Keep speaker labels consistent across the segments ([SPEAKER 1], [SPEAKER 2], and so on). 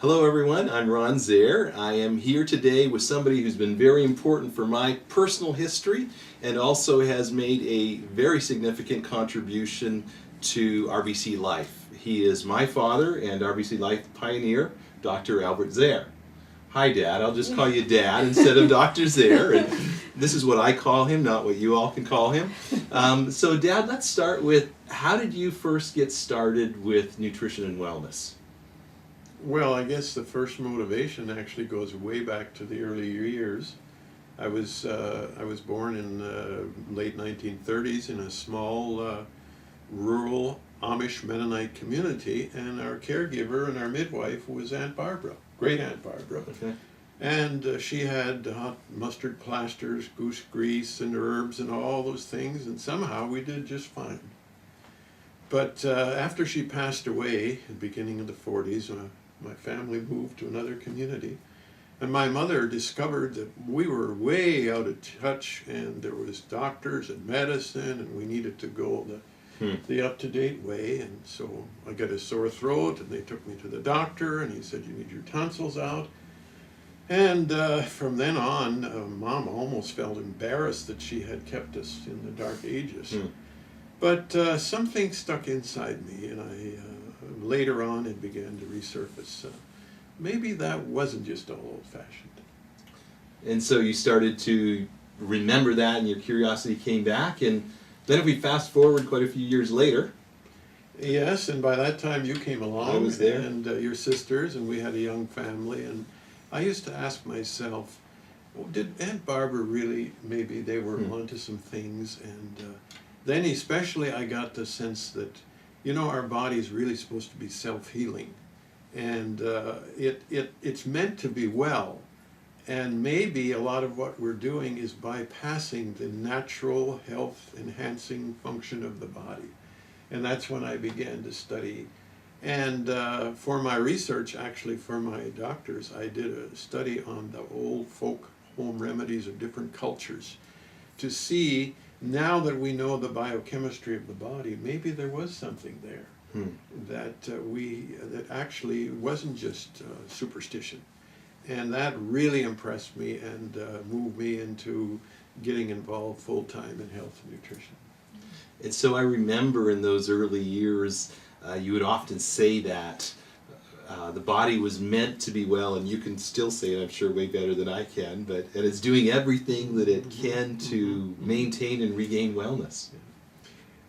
[SPEAKER 1] Hello everyone, I'm Ron Zehr. I am here today with somebody who's been very important for my personal history and also has made a very significant contribution to RBC Life. He is my father and RBC Life pioneer, Dr. Albert Zehr. Hi Dad, I'll just call you Dad instead of Dr. Zehr. And this is what I call him, not what you all can call him. So Dad, let's start with, how did you first get started with nutrition and wellness?
[SPEAKER 2] Well, I guess the first motivation actually goes way back to the early years. I was born in the late 1930s in a small rural Amish Mennonite community, and our caregiver and our midwife was Aunt Barbara, great Aunt Barbara.
[SPEAKER 1] Okay.
[SPEAKER 2] And she had hot mustard plasters, goose grease, and herbs and all those things, and somehow we did just fine. But after she passed away at the beginning of the 40s, my family moved to another community, and my mother discovered that we were way out of touch, and there was doctors and medicine, and we needed to go the up-to-date way. And so I got a sore throat, and they took me to the doctor, and he said, "You need your tonsils out." And from then on, Mom almost felt embarrassed that she had kept us in the dark ages. But something stuck inside me, and later on it began to resurface. Maybe that wasn't just all old-fashioned.
[SPEAKER 1] And so you started to remember that, and your curiosity came back. And then if we fast forward quite a few years later.
[SPEAKER 2] Yes, and by that time you came along.
[SPEAKER 1] I was there.
[SPEAKER 2] And your sisters, and we had a young family. And I used to ask myself, did Aunt Barbara really, maybe they were onto some things? And then especially I got the sense that, our body is really supposed to be self-healing, and it's meant to be well, and maybe a lot of what we're doing is bypassing the natural health-enhancing function of the body. And that's when I began to study. And for my research, actually for my doctors, I did a study on the old folk home remedies of different cultures to see, now that we know the biochemistry of the body, maybe there was something there that actually wasn't just superstition. And that really impressed me and moved me into getting involved full-time in health and nutrition.
[SPEAKER 1] And so I remember in those early years, you would often say that the body was meant to be well, and you can still say it, I'm sure, way better than I can, and it's doing everything that it can to maintain and regain wellness.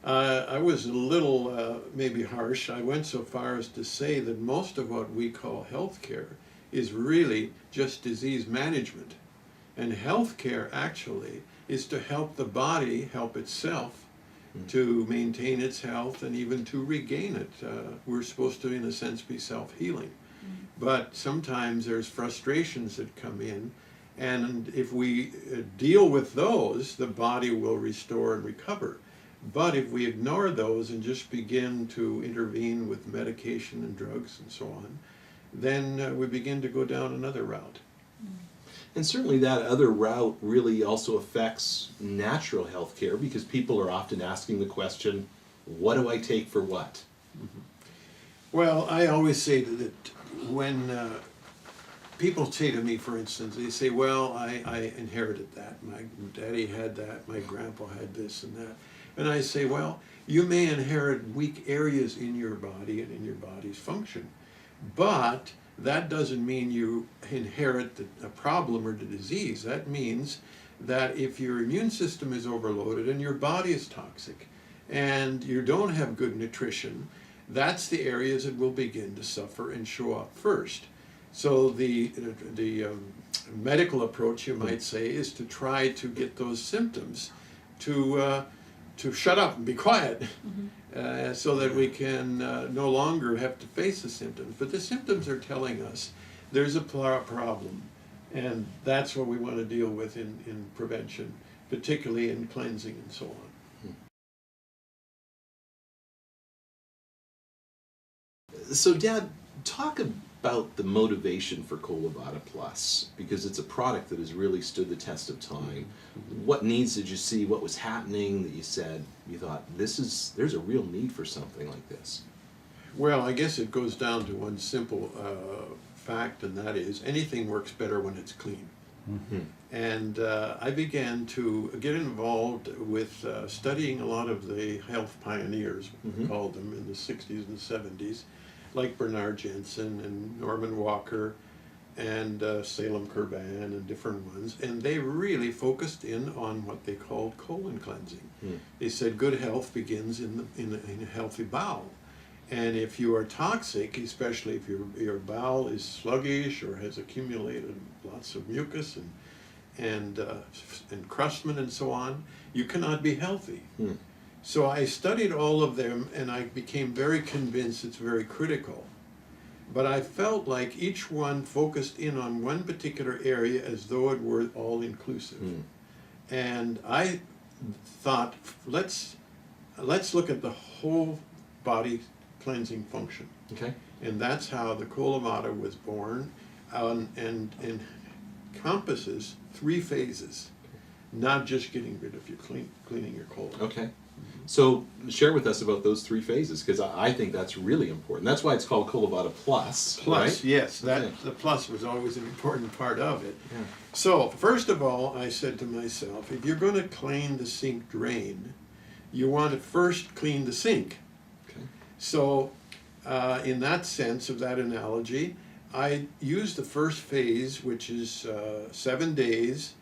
[SPEAKER 2] I was a little maybe harsh. I went so far as to say that most of what we call healthcare is really just disease management. And healthcare actually is to help the body help itself, to maintain its health and even to regain it. We're supposed to, in a sense, be self-healing. But sometimes there's frustrations that come in, and if we deal with those, the body will restore and recover. But if we ignore those and just begin to intervene with medication and drugs and so on, then we begin to go down another route.
[SPEAKER 1] And certainly that other route really also affects natural health care, because people are often asking the question, what do I take for what?
[SPEAKER 2] Well, I always say that when people say to me, for instance, they say, well, I inherited that. My daddy had that. My grandpa had this and that. And I say, well, you may inherit weak areas in your body and in your body's function, but that doesn't mean you inherit a problem or the disease. That means that if your immune system is overloaded and your body is toxic and you don't have good nutrition, that's the areas that will begin to suffer and show up first. So the medical approach, you might say, is to try to get those symptoms to shut up and be quiet, so that we can no longer have to face the symptoms. But the symptoms are telling us there's a problem, and that's what we want to deal with in prevention, particularly in cleansing and so on.
[SPEAKER 1] So Dad, talk about the motivation for Colo Vada Plus, because it's a product that has really stood the test of time. What needs did you see? What was happening that you said, you thought, there's a real need for something like this?
[SPEAKER 2] Well, I guess it goes down to one simple fact, and that is anything works better when it's clean.
[SPEAKER 1] Mm-hmm.
[SPEAKER 2] And I began to get involved with studying a lot of the health pioneers, we called them, in the 60s and 70s, like Bernard Jensen and Norman Walker and Salem Kurban and different ones. And they really focused in on what they called colon cleansing. They said good health begins in a healthy bowel. And if you are toxic, especially if your bowel is sluggish or has accumulated lots of mucus and crustman and so on, you cannot be healthy. So I studied all of them, and I became very convinced it's very critical. But I felt like each one focused in on one particular area as though it were all inclusive. And I thought, let's look at the whole body cleansing function.
[SPEAKER 1] Okay.
[SPEAKER 2] And that's how the Colo Vada was born, and encompasses 3 phases, not just getting rid of your cleaning your colon.
[SPEAKER 1] Okay. So share with us about those 3 phases, because I think that's really important. That's why it's called Colo Vada Plus.
[SPEAKER 2] Plus,
[SPEAKER 1] right?
[SPEAKER 2] yes, that
[SPEAKER 1] Okay.
[SPEAKER 2] the plus was always an important part of it.
[SPEAKER 1] Yeah.
[SPEAKER 2] So first of all, I said to myself, if you're going to clean the sink drain, you want to first clean the sink.
[SPEAKER 1] Okay.
[SPEAKER 2] So in that sense of that analogy, I used the first phase, which is 7 days,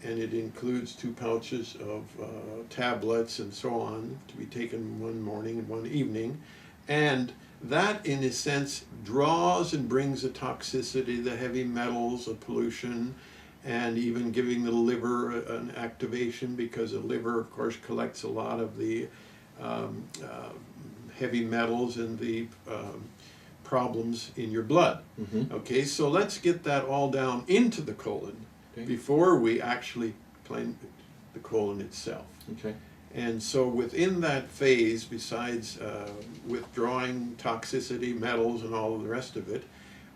[SPEAKER 2] and it includes 2 pouches of tablets and so on, to be taken one morning and one evening. And that, in a sense, draws and brings the toxicity, the heavy metals, the pollution, and even giving the liver an activation, because the liver, of course, collects a lot of the heavy metals and the problems in your blood. Okay, so let's get that all down into the colon before we actually clean the colon itself.
[SPEAKER 1] Okay.
[SPEAKER 2] And so within that phase, besides withdrawing toxicity, metals, and all of the rest of it,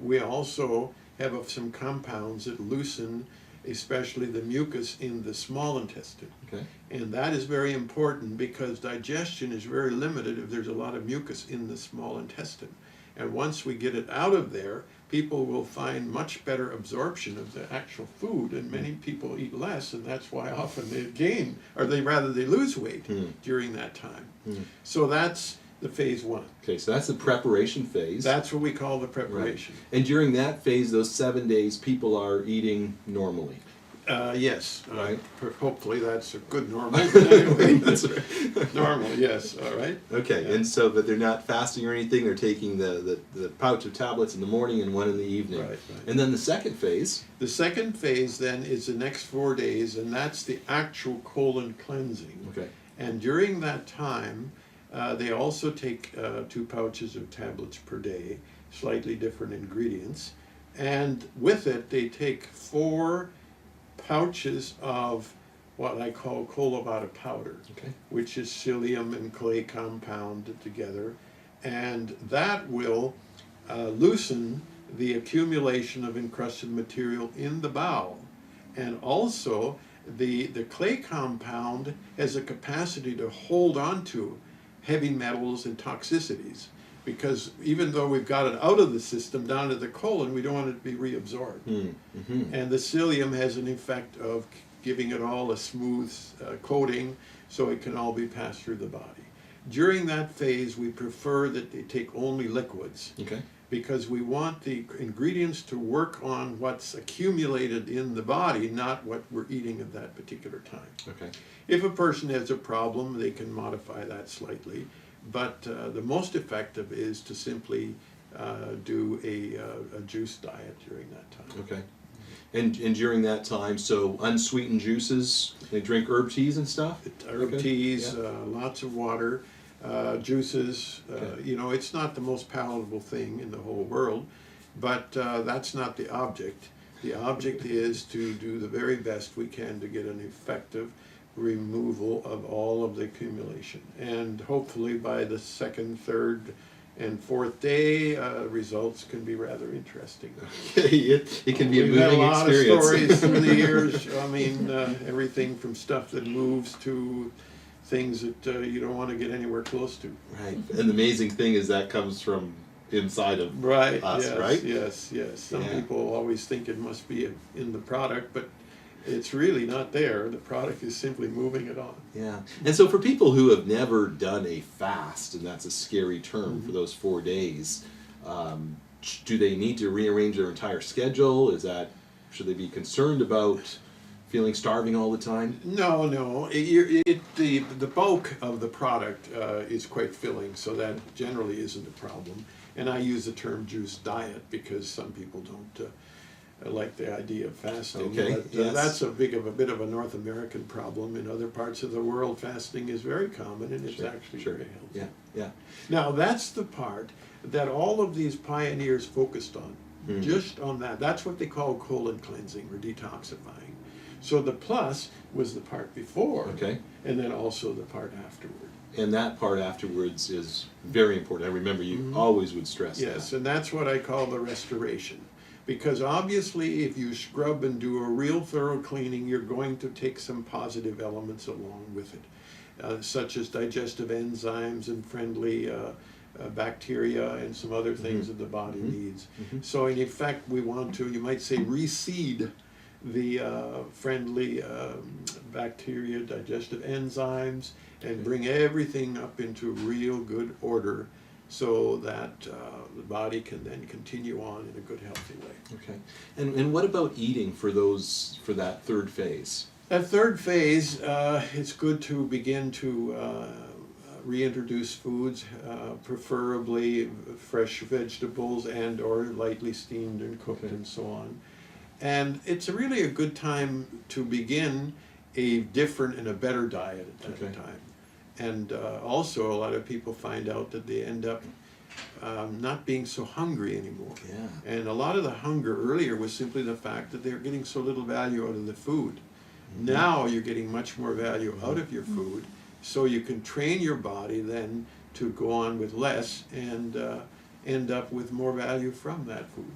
[SPEAKER 2] we also have some compounds that loosen especially the mucus in the small intestine.
[SPEAKER 1] Okay.
[SPEAKER 2] And that is very important because digestion is very limited if there's a lot of mucus in the small intestine. And once we get it out of there, people will find much better absorption of the actual food, and many people eat less, and that's why often they gain, or they lose weight during that time. So that's the phase 1.
[SPEAKER 1] Okay, so that's the preparation phase.
[SPEAKER 2] That's what we call the preparation.
[SPEAKER 1] Right. And during that phase, those 7 days, people are eating normally.
[SPEAKER 2] Yes.
[SPEAKER 1] Right.
[SPEAKER 2] Hopefully that's a good normal. But anyway,
[SPEAKER 1] That's right.
[SPEAKER 2] normal, yes. All right.
[SPEAKER 1] Okay,
[SPEAKER 2] Yeah.
[SPEAKER 1] and so, but they're not fasting or anything. They're taking the pouch of tablets in the morning and one in the evening.
[SPEAKER 2] Right, right.
[SPEAKER 1] And then the second phase.
[SPEAKER 2] The second phase then is the next 4 days, and that's the actual colon cleansing.
[SPEAKER 1] Okay.
[SPEAKER 2] And during that time, they also take 2 pouches of tablets per day, slightly different ingredients. And with it, they take 4 pouches of what I call Colo Vada powder,
[SPEAKER 1] Okay.
[SPEAKER 2] which is psyllium and clay compounded together. And that will loosen the accumulation of encrusted material in the bowel. And also, the clay compound has a capacity to hold on to heavy metals and toxicities, because even though we've got it out of the system down to the colon, we don't want it to be reabsorbed. And the psyllium has an effect of giving it all a smooth coating so it can all be passed through the body. During that phase, we prefer that they take only liquids,
[SPEAKER 1] Okay.
[SPEAKER 2] because we want the ingredients to work on what's accumulated in the body, not what we're eating at that particular time.
[SPEAKER 1] Okay.
[SPEAKER 2] If a person has a problem, they can modify that slightly, but the most effective is to simply do a juice diet during that time.
[SPEAKER 1] Okay. And during that time, so unsweetened juices, they drink herb teas and stuff?
[SPEAKER 2] Herb
[SPEAKER 1] Okay.
[SPEAKER 2] teas,
[SPEAKER 1] Yeah.
[SPEAKER 2] lots of water, juices.
[SPEAKER 1] Okay.
[SPEAKER 2] You know, it's not the most palatable thing in the whole world, but that's not the object. The object is to do the very best we can to get an effective removal of all of the accumulation. And hopefully by the 2nd, 3rd, and 4th day, results can be rather interesting.
[SPEAKER 1] it can be a
[SPEAKER 2] We've had
[SPEAKER 1] moving
[SPEAKER 2] a lot
[SPEAKER 1] experience.
[SPEAKER 2] of stories through the years. I mean, everything from stuff that moves to things that you don't want to get anywhere close to.
[SPEAKER 1] Right. And the amazing thing is that comes from inside of
[SPEAKER 2] Right.
[SPEAKER 1] us,
[SPEAKER 2] Yes.
[SPEAKER 1] right?
[SPEAKER 2] Yes. Yes. Some
[SPEAKER 1] Yeah.
[SPEAKER 2] people always think it must be in the product, but it's really not there. The product is simply moving it on.
[SPEAKER 1] Yeah. And so for people who have never done a fast, and that's a scary term for
[SPEAKER 2] Mhm.
[SPEAKER 1] those 4 days, do they need to rearrange their entire schedule? Should they be concerned about feeling starving all the time?
[SPEAKER 2] No, no. The bulk of the product is quite filling, so that generally isn't a problem. And I use the term juice diet because some people don't like the idea of fasting.
[SPEAKER 1] Okay,
[SPEAKER 2] But
[SPEAKER 1] yes.
[SPEAKER 2] that's a bit of a North American problem. In other parts of the world, fasting is very common and it's actually
[SPEAKER 1] Sure.
[SPEAKER 2] very healthy.
[SPEAKER 1] Yeah, yeah.
[SPEAKER 2] Now, that's the part that all of these pioneers focused on, just on that. That's what they call colon cleansing or detoxifying. So the plus was the part before,
[SPEAKER 1] Okay.
[SPEAKER 2] and then also the part afterward.
[SPEAKER 1] And that part afterwards is very important. I remember you always would stress
[SPEAKER 2] Yes,
[SPEAKER 1] that.
[SPEAKER 2] and that's what I call the restoration. Because obviously, if you scrub and do a real thorough cleaning, you're going to take some positive elements along with it, such as digestive enzymes and friendly bacteria and some other things that the body needs. So in effect, we want to, you might say, reseed the friendly bacteria, digestive enzymes, and bring everything up into real good order so that the body can then continue on in a good, healthy way.
[SPEAKER 1] Okay. And what about eating for that third phase?
[SPEAKER 2] That third phase, it's good to begin to reintroduce foods, preferably fresh vegetables and or lightly steamed and cooked and so on. And it's really a good time to begin a different and a better diet at that time. And also a lot of people find out that they end up not being so hungry anymore.
[SPEAKER 1] Yeah.
[SPEAKER 2] And a lot of the hunger earlier was simply the fact that they're getting so little value out of the food. Now you're getting much more value out of your food, so you can train your body then to go on with less and end up with more value from that food.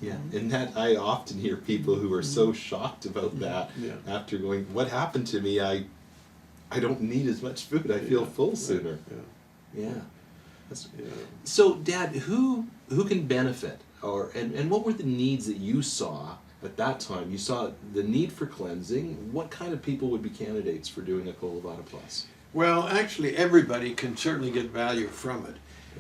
[SPEAKER 1] Yeah, and that I often hear people who are so shocked about that after going, what happened to me? I don't need as much food. I feel full sooner. Yeah. So, Dad, who can benefit, and what were the needs that you saw at that time? You saw the need for cleansing. What kind of people would be candidates for doing a Colo Vada Plus?
[SPEAKER 2] Well, actually, everybody can certainly get value from it.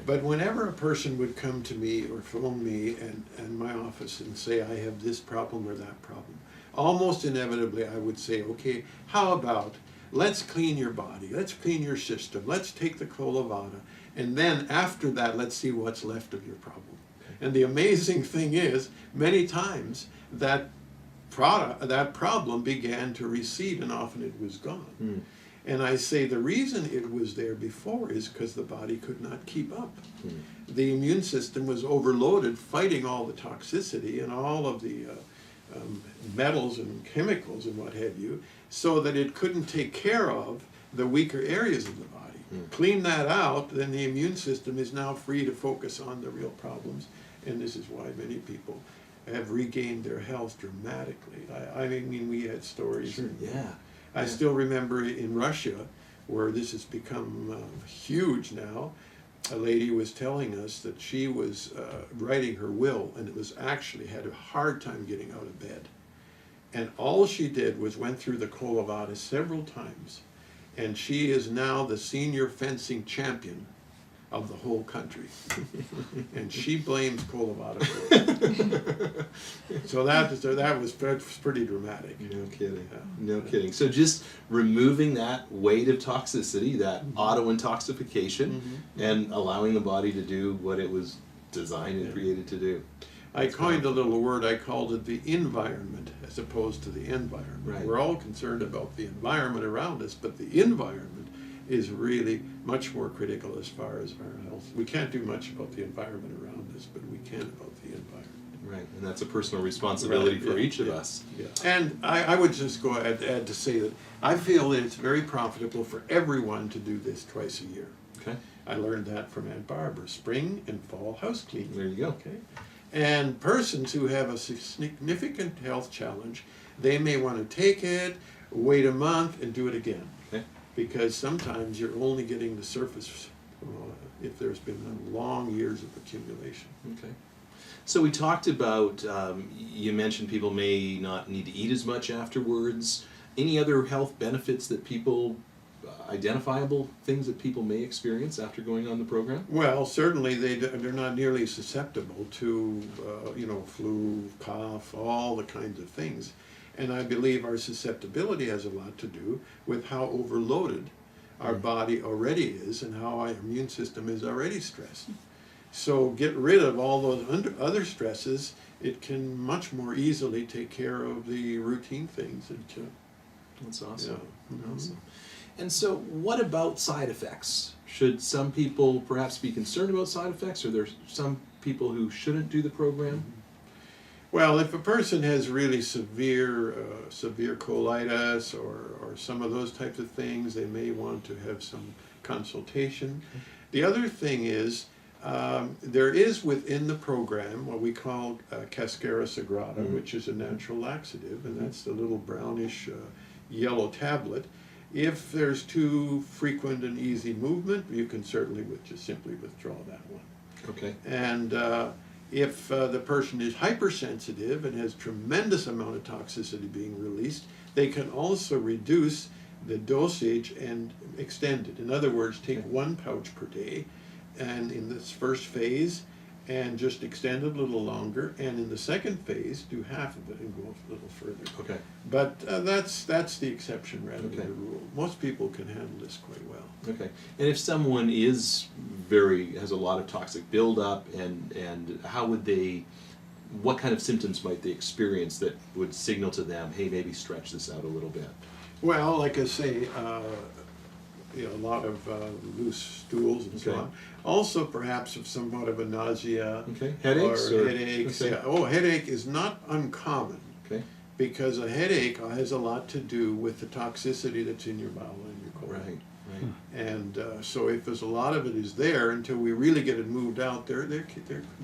[SPEAKER 2] But whenever a person would come to me or phone me and my office and say, I have this problem or that problem, almost inevitably I would say, okay, how about let's clean your body, let's clean your system, let's take the Colo Vada, and then after that, let's see what's left of your problem. And the amazing thing is, many times that problem began to recede and often it was gone. And I say the reason it was there before is because the body could not keep up. The immune system was overloaded fighting all the toxicity and all of the metals and chemicals and what have you, so that it couldn't take care of the weaker areas of the body. Clean that out, then the immune system is now free to focus on the real problems, and this is why many people have regained their health dramatically. I mean, we had stories. I still remember in Russia, where this has become huge now, a lady was telling us that she was writing her will, and it was actually had a hard time getting out of bed. And all she did was went through the Colo Vada several times, and she is now the senior fencing champion of the whole country. And she blames Colo Vada for it. So that was pretty dramatic.
[SPEAKER 1] No kidding. No kidding. So just removing that weight of toxicity, that auto-intoxication, and allowing the body to do what it was designed and created to do.
[SPEAKER 2] I coined a little word, I called it the environment as opposed to the environment.
[SPEAKER 1] Right.
[SPEAKER 2] We're all concerned about the environment around us, but the environment is really much more critical as far as our health. We can't do much about the environment around us, but we can about the environment.
[SPEAKER 1] Right, and that's a personal responsibility for each of us.
[SPEAKER 2] Yeah. And I would just go add to say that I feel that it's very profitable for everyone to do this twice a year.
[SPEAKER 1] Okay.
[SPEAKER 2] I learned that from Aunt Barbara, spring and fall house cleaning.
[SPEAKER 1] There you go.
[SPEAKER 2] Okay. And persons who have a significant health challenge, they may want to take it, wait a month, and do it again.
[SPEAKER 1] Okay.
[SPEAKER 2] Because sometimes you're only getting the surface if there's been long years of accumulation.
[SPEAKER 1] Okay. So we talked about, you mentioned people may not need to eat as much afterwards. Any other health benefits that people, identifiable things that people may experience after going on the program?
[SPEAKER 2] Well, certainly they're not nearly susceptible to, flu, cough, all the kinds of things. And I believe our susceptibility has a lot to do with how overloaded our body already is and how our immune system is already stressed. So get rid of all those other stresses, it can much more easily take care of the routine things.
[SPEAKER 1] That's awesome.
[SPEAKER 2] Yeah. Mm-hmm.
[SPEAKER 1] Awesome. And so what about side effects? Should some people perhaps be concerned about side effects? Are there some people who shouldn't do the program?
[SPEAKER 2] Well, if a person has really severe colitis or some of those types of things, they may want to have some consultation. The other thing is, there is within the program what we call Cascara Sagrada, which is a natural laxative, and that's the little brownish yellow tablet. If there's too frequent and easy movement, you can certainly just simply withdraw that one.
[SPEAKER 1] Okay.
[SPEAKER 2] And if the person is hypersensitive and has tremendous amount of toxicity being released, they can also reduce the dosage and extend it. In other words, take 1 pouch per day, and in this first phase, and just extend it a little longer, and in the second phase, do half of it and go a little further.
[SPEAKER 1] Okay.
[SPEAKER 2] But that's the exception rather
[SPEAKER 1] Okay.
[SPEAKER 2] than the rule. Most people can handle this quite well.
[SPEAKER 1] Okay. And if someone has a lot of toxic buildup, and how would they, what kind of symptoms might they experience that would signal to them, hey, maybe stretch this out a little bit?
[SPEAKER 2] Well, like I say, a lot of loose stools and so
[SPEAKER 1] Okay.
[SPEAKER 2] on. Also, perhaps of somewhat of a nausea.
[SPEAKER 1] Okay. Headaches?
[SPEAKER 2] Or
[SPEAKER 1] Or
[SPEAKER 2] headaches.
[SPEAKER 1] Okay.
[SPEAKER 2] Yeah. Oh, headache is not uncommon,
[SPEAKER 1] Okay.
[SPEAKER 2] because a headache has a lot to do with the toxicity that's in your bowel and your colon.
[SPEAKER 1] Right. Right.
[SPEAKER 2] And so if there's a lot of it is there, until we really get it moved out, there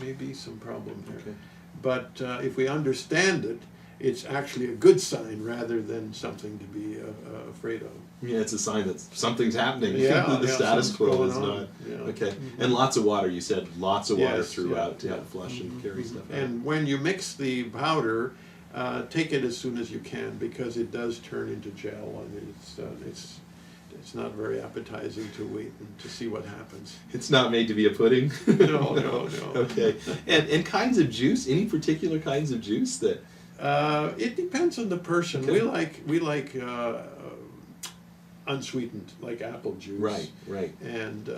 [SPEAKER 2] may be some problem there.
[SPEAKER 1] Okay.
[SPEAKER 2] But if we understand it, it's actually a good sign rather than something to be afraid of.
[SPEAKER 1] Yeah, it's a sign that something's happening.
[SPEAKER 2] Yeah,
[SPEAKER 1] the
[SPEAKER 2] yeah,
[SPEAKER 1] status
[SPEAKER 2] something's
[SPEAKER 1] quo
[SPEAKER 2] going
[SPEAKER 1] is
[SPEAKER 2] on.
[SPEAKER 1] not.
[SPEAKER 2] Yeah.
[SPEAKER 1] Okay. And lots of water. You said lots of water
[SPEAKER 2] Yes,
[SPEAKER 1] throughout to
[SPEAKER 2] yeah,
[SPEAKER 1] help flush and carry stuff out.
[SPEAKER 2] And when you mix the powder, take it as soon as you can, because it does turn into gel, and it's not very appetizing to wait and to see what happens.
[SPEAKER 1] It's not made to be a pudding.
[SPEAKER 2] No.
[SPEAKER 1] Okay. And kinds of juice. Any particular kinds of juice that?
[SPEAKER 2] It depends on the person.
[SPEAKER 1] Okay.
[SPEAKER 2] We like unsweetened, like apple juice.
[SPEAKER 1] Right.
[SPEAKER 2] And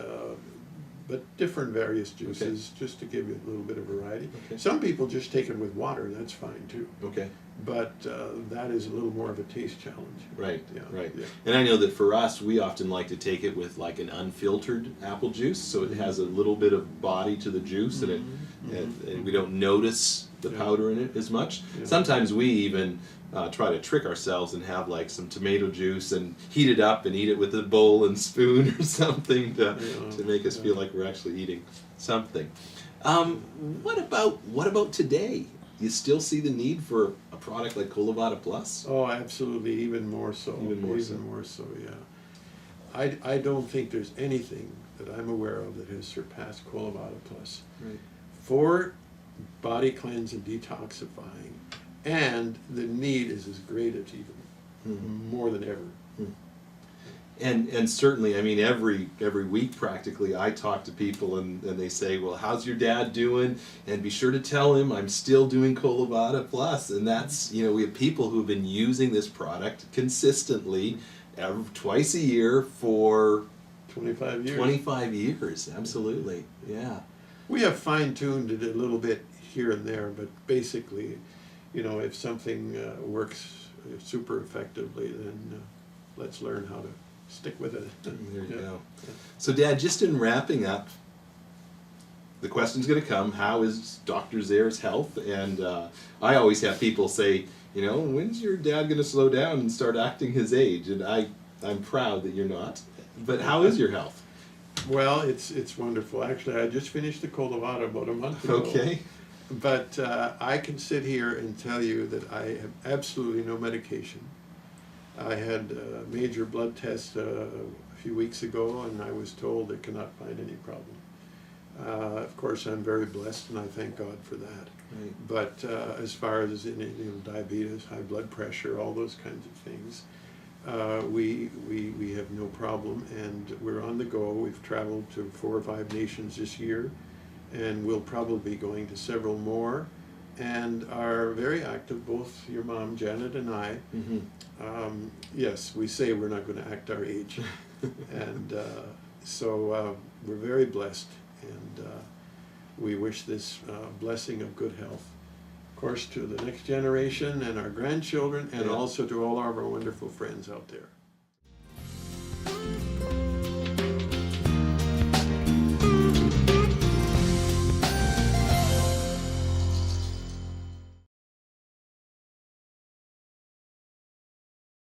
[SPEAKER 2] but different various juices, just to give you a little bit of variety.
[SPEAKER 1] Okay.
[SPEAKER 2] Some people just take it with water, that's fine too.
[SPEAKER 1] Okay.
[SPEAKER 2] But that is a little more of a taste challenge.
[SPEAKER 1] Right.
[SPEAKER 2] Yeah,
[SPEAKER 1] Right.
[SPEAKER 2] yeah.
[SPEAKER 1] And I know that for us, we often like to take it with like an unfiltered apple juice, so it has a little bit of body to the juice, and we don't notice the powder in it as much.
[SPEAKER 2] Yeah.
[SPEAKER 1] Sometimes we even try to trick ourselves and have like some tomato juice and heat it up and eat it with a bowl and spoon or something to make us feel like we're actually eating something. What about today? You still see the need for a product like Vada Plus?
[SPEAKER 2] Oh, absolutely, even more so.
[SPEAKER 1] Even more so,
[SPEAKER 2] yeah. I don't think there's anything that I'm aware of that has surpassed Vada Plus.
[SPEAKER 1] Right.
[SPEAKER 2] For body cleanse and detoxifying, and the need is as great as even more than ever.
[SPEAKER 1] And certainly, I mean, every week practically, I talk to people and they say, well, how's your dad doing? And be sure to tell him I'm still doing Vada Plus. And that's, we have people who've been using this product consistently twice a year for
[SPEAKER 2] 25 years.
[SPEAKER 1] 25 years, absolutely, yeah.
[SPEAKER 2] We have fine-tuned it a little bit here and there, but basically, if something works super effectively, then let's learn how to stick with it.
[SPEAKER 1] There you go. So, Dad, just in wrapping up, the question's going to come, how is Dr. Zehr's health? And I always have people say, when's your dad going to slow down and start acting his age? And I'm proud that you're not. But how is your health?
[SPEAKER 2] Well, it's wonderful. Actually, I just finished the Vada about a month ago.
[SPEAKER 1] Okay.
[SPEAKER 2] But I can sit here and tell you that I have absolutely no medication. I had a major blood test a few weeks ago, and I was told they cannot find any problem. Of course, I'm very blessed, and I thank God for that.
[SPEAKER 1] Right.
[SPEAKER 2] But as far as diabetes, high blood pressure, all those kinds of things, we have no problem, and we're on the go. We've traveled to 4 or 5 nations this year, and we'll probably be going to several more, and are very active, both your mom, Janet, and I.
[SPEAKER 1] Mm-hmm.
[SPEAKER 2] Yes, we say we're not going to act our age, and so we're very blessed, and we wish this blessing of good health, of course, to the next generation and our grandchildren, and
[SPEAKER 1] Yeah.
[SPEAKER 2] also to all of our wonderful friends out there.